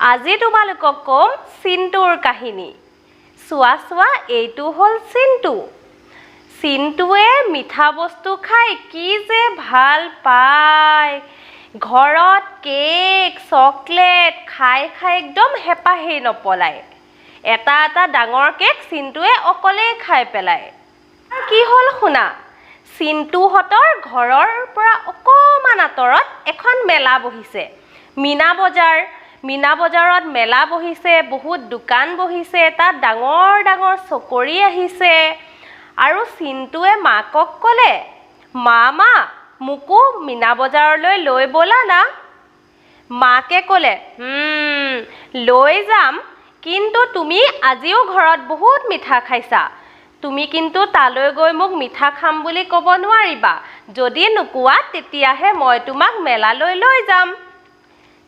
আজি তোমালোকক কম চিন্টুৰ কাহিনী। চোৱা চোৱা এইটো হ'ল চিন্টু। চিন্টুৱে মিঠা বস্তু খাই কি যে ভাল পায়। ঘৰত কেক চকলেট খাই খাই একদম হেঁপাহেই নপলায়। এটা এটা ডাঙৰ কেক চিন্টুৱে অকলেই খাই পেলায়। কি হ'ল শুনা, চিন্টুহঁতৰ ঘৰৰ পৰা অকণমান আঁতৰত এখন মেলা বহিছে। মীনা বজাৰত মেলা বহিছে, বহুত দোকান বহিছে, তাত ডাঙৰ ডাঙৰ চকৰি আহিছে। আৰু চিন্টুৱে মাকক ক'লে, মা মোকো মীনা বজাৰলৈ লৈ ব'লা না। মাকে ক'লে, লৈ যাম, কিন্তু তুমি আজিও ঘৰত বহুত মিঠা খাইছা। তুমি কিন্তু তালৈ গৈ মোক মিঠা খাম বুলি ক'ব নোৱাৰিবা। যদি নোকোৱা তেতিয়াহে মই তোমাক মেলালৈ লৈ যাম।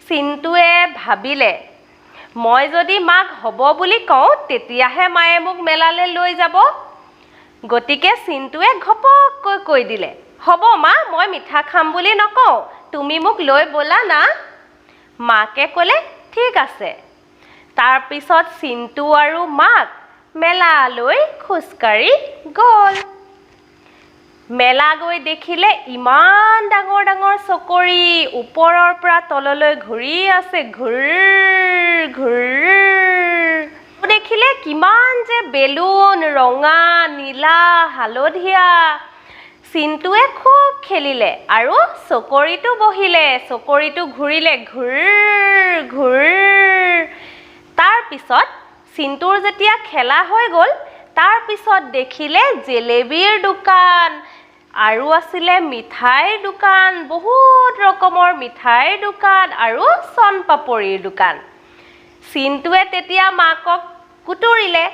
চিন্টুৱে ভাবিলে, মই যদি মাক হ'ব বুলি কওঁ তেতিয়াহে মায়ে মোক মেলালৈ লৈ যাব। গতিকে চিন্টুৱে ঘপককৈ কৈ দিলে, হ'ব মা, মই মিঠা খাম বুলি নকওঁ, তুমি মোক লৈ ব'লা না। মাকে ক'লে, ঠিক আছে। তাৰপিছত চিন্টু আৰু মাক মেলালৈ খোজকাঢ়ি গ'ল। মেলা গৈ দেখিলে ইমান ডাঙৰ ডাঙৰ চকৰি, ওপৰৰ পৰা তললৈ ঘূৰি আছে, ঘূৰ ঘূৰ। দেখিলে কিমান যে বেলুন, ৰঙা, নীলা, হালধীয়া। চিন্টুৱে খুব খেলিলে আৰু চকৰিটো বহিলে, চকৰিটো ঘূৰিলে, ঘূৰ ঘূৰ। তাৰপিছত চিন্টুৰ যেতিয়া খেলা হৈ গ'ল, তাৰপিছত দেখিলে জেলেবীৰ দোকান আৰু আছিলে মিঠাইৰ দোকান, বহুত ৰকমৰ মিঠাইৰ দোকান আৰু চনপাপৰিৰ দোকান। চিন্টুৱে তেতিয়া মাকক কুটুৰিলে,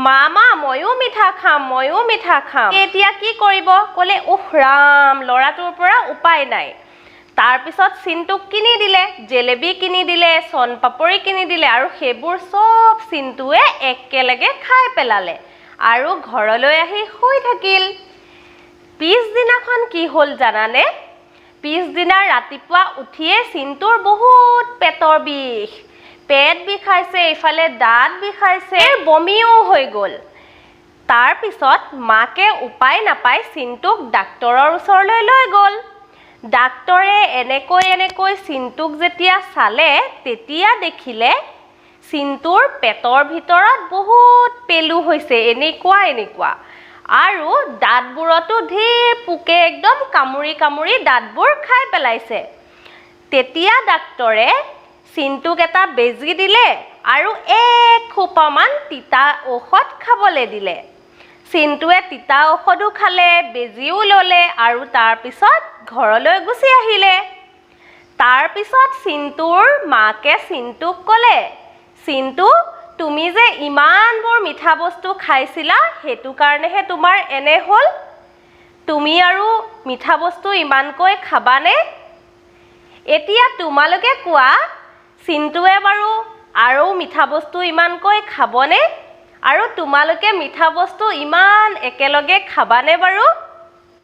মা ময়ো মিঠা খাম, ময়ো মিঠা খাম। এতিয়া কি কৰিব? ক'লে, উফ ৰাম, ল'ৰাটোৰ পৰা উপায় নাই। তাৰপিছত চিন্টুক কিনি দিলে, জেলেবী কিনি দিলে, চনপাপৰি কিনি দিলে আৰু সেইবোৰ চব চিন্টুৱে একেলগে খাই পেলালে আৰু ঘৰলৈ আহি শুই থাকিল। পিছদিনাখন কি হ'ল জানানে? পিছদিনা ৰাতিপুৱা উঠিয়ে চিন্টুৰ বহুত পেটৰ বিষ। পেট বিষাইছে, ইফালে দাঁত বিষাইছে, বমিও হৈ গ'ল। তাৰপিছত মাকে উপায় নাপাই চিন্টুক ডাক্তৰৰ ওচৰলৈ লৈ গ'ল। ডাক্তৰে এনেকৈ চিন্টুক যেতিয়া চালে, তেতিয়া দেখিলে চিন্টুৰ পেটৰ ভিতৰত বহুত পেলু হৈছে, এনেকুৱা। আৰু দাঁতবোৰতো ঢেৰ পোকে একদম কামুৰি কামুৰি দাঁতবোৰ খাই পেলাইছে। তেতিয়া ডাক্তৰে চিন্টুক এটা বেজী দিলে আৰু 1 খোপামান তিতা ঔষধ খাবলৈ দিলে। চিন্টুৱে তিতা ঔষধো খালে, বেজীও ল'লে আৰু তাৰপিছত ঘৰলৈ গুচি আহিলে। তাৰপিছত চিন্টুৰ মাকে চিন্টুক ক'লে, চিন্টু, তুমি যে ইমানবোৰ মিঠা বস্তু খাইছিলা, সেইটো কাৰণেহে তোমাৰ এনে হ'ল। তুমি আৰু মিঠা বস্তু ইমানকৈ খাবানে? এতিয়া তোমালোকে কোৱা, চিন্টুৱে বাৰু আৰু মিঠা বস্তু ইমানকৈ খাবনে? আৰু তোমালোকে মিঠা বস্তু ইমান একেলগে খাবানে বাৰু?